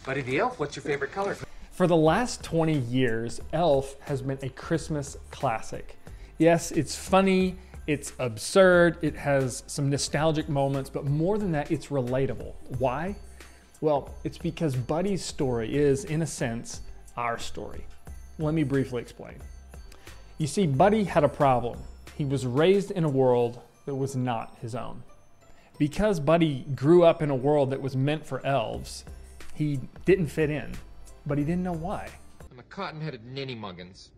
Buddy the Elf, what's your favorite color? For the last 20 years, Elf has been a Christmas classic. Yes, it's funny, it's absurd, it has some nostalgic moments, but more than that, it's relatable. Why? Well, it's because Buddy's story is, in a sense, our story. Let me briefly explain. You see, Buddy had a problem. He was raised in a world that was not his own. Because Buddy grew up in a world that was meant for elves, he didn't fit in, but he didn't know why. I'm a cotton-headed ninny muggins.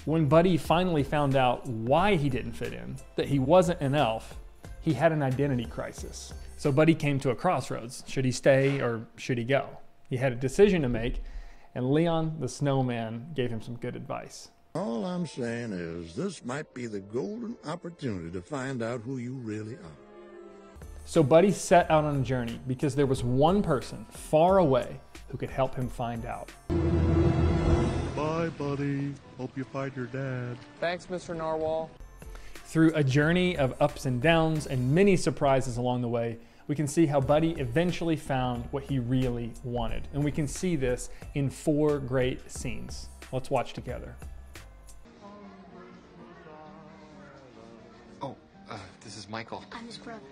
When Buddy finally found out why he didn't fit in, that he wasn't an elf, he had an identity crisis. So Buddy came to a crossroads. Should he stay or should he go? He had a decision to make, and Leon the snowman gave him some good advice. All I'm saying is this might be the golden opportunity to find out who you really are. So Buddy set out on a journey because there was one person far away who could help him find out. Bye, buddy. Hope you find your dad. Thanks, Mr. Narwhal. Through a journey of ups and downs and many surprises along the way, we can see how Buddy eventually found what he really wanted. And we can see this in 4 great scenes. Let's watch together. Oh, this is Michael. I'm his brother.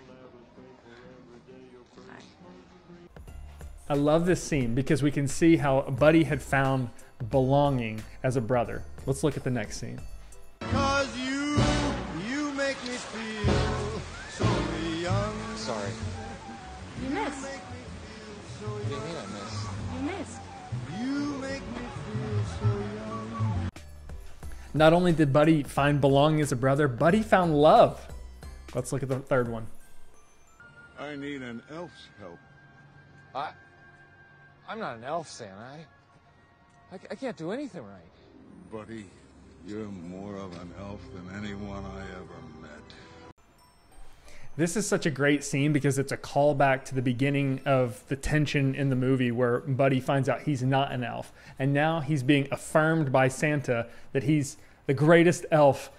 I love this scene because we can see how Buddy had found belonging as a brother. Let's look at the next scene. 'Cause you make me feel so young. Sorry. You missed. What do you mean I missed? You missed. You make me feel so young. Not only did Buddy find belonging as a brother, Buddy found love. Let's look at the third one. I need an elf's help. I'm not an elf, Santa. I can't do anything right. Buddy, you're more of an elf than anyone I ever met. This is such a great scene because it's a callback to the beginning of the tension in the movie where Buddy finds out he's not an elf. And now he's being affirmed by Santa that he's the greatest elf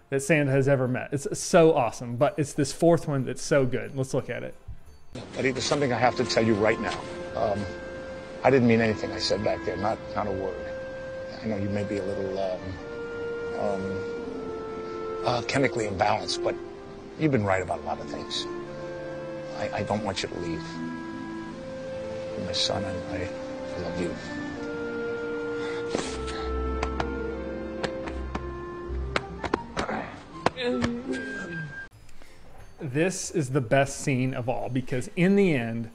that Santa has ever met. It's so awesome, but it's this fourth one that's so good. Let's look at it. Buddy, there's something I have to tell you right now. I didn't mean anything I said back there, not a word. I know you may be a little chemically imbalanced, but you've been right about a lot of things. I don't want you to leave. You're my son, and I love you. This is the best scene of all because in the end,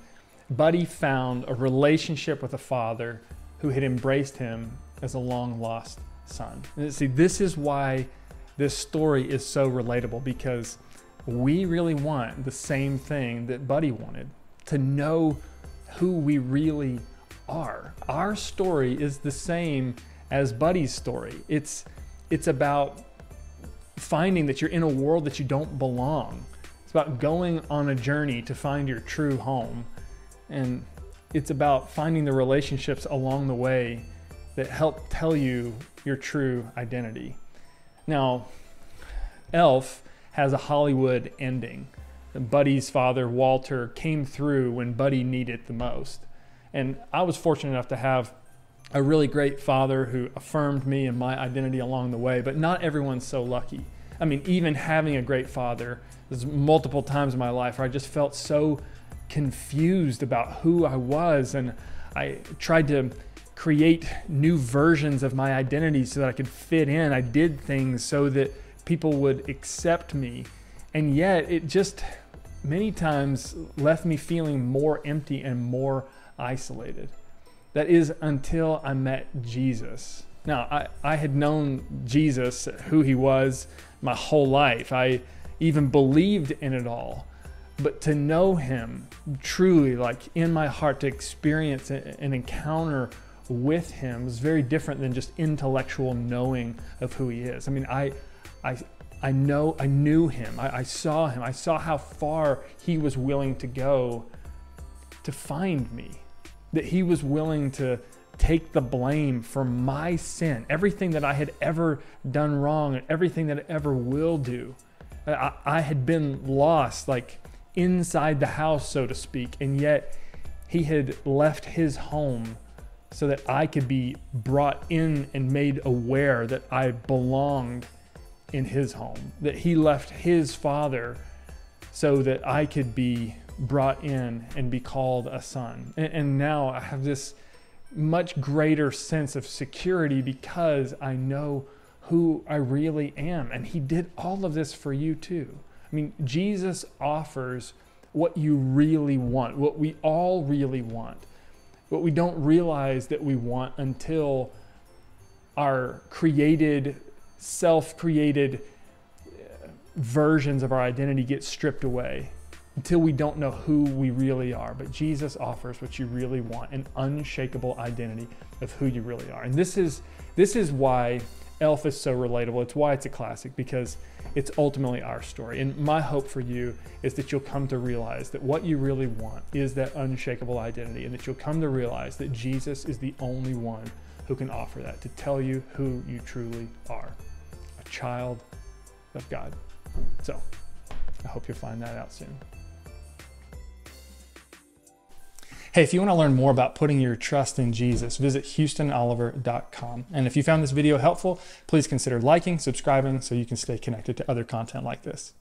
Buddy found a relationship with a father who had embraced him as a long-lost son. And see, this is why this story is so relatable because we really want the same thing that Buddy wanted, to know who we really are. Our story is the same as Buddy's story. It's about finding that you're in a world that you don't belong. It's about going on a journey to find your true home. And it's about finding the relationships along the way that help tell you your true identity. Now, Elf has a Hollywood ending. Buddy's father, Walter, came through when Buddy needed the most. And I was fortunate enough to have a really great father who affirmed me and my identity along the way, but not everyone's so lucky. I mean, even having a great father, there's multiple times in my life where I just felt so confused about who I was, and I tried to create new versions of my identity so that I could fit in. I did things so that people would accept me, and yet it just many times left me feeling more empty and more isolated. That is until I met Jesus. Now, I had known Jesus, who he was, my whole life. I even believed in it all. But to know him truly, like in my heart, to experience an encounter with him is very different than just intellectual knowing of who he is. I mean, I knew him. I saw him. I saw how far he was willing to go to find me. That he was willing to take the blame for my sin, everything that I had ever done wrong and everything that I ever will do. I had been lost, like inside the house, so to speak, and yet He had left his home so that I could be brought in and made aware that I belonged in his home, that he left his father so that I could be brought in and be called a son. And now I have this much greater sense of security because I know who I really am. And he did all of this for you too. I mean, Jesus offers what you really want, what we all really want, what we don't realize that we want until our created, self-created versions of our identity get stripped away, until we don't know who we really are. But Jesus offers what you really want, an unshakable identity of who you really are. And this is why Elf is so relatable. It's why it's a classic, because it's ultimately our story. And my hope for you is that you'll come to realize that what you really want is that unshakable identity, and that you'll come to realize that Jesus is the only one who can offer that, to tell you who you truly are, a child of God. So I hope you'll find that out soon. Hey, if you want to learn more about putting your trust in Jesus, visit HoustonOliver.com. And if you found this video helpful, please consider liking, subscribing, so you can stay connected to other content like this.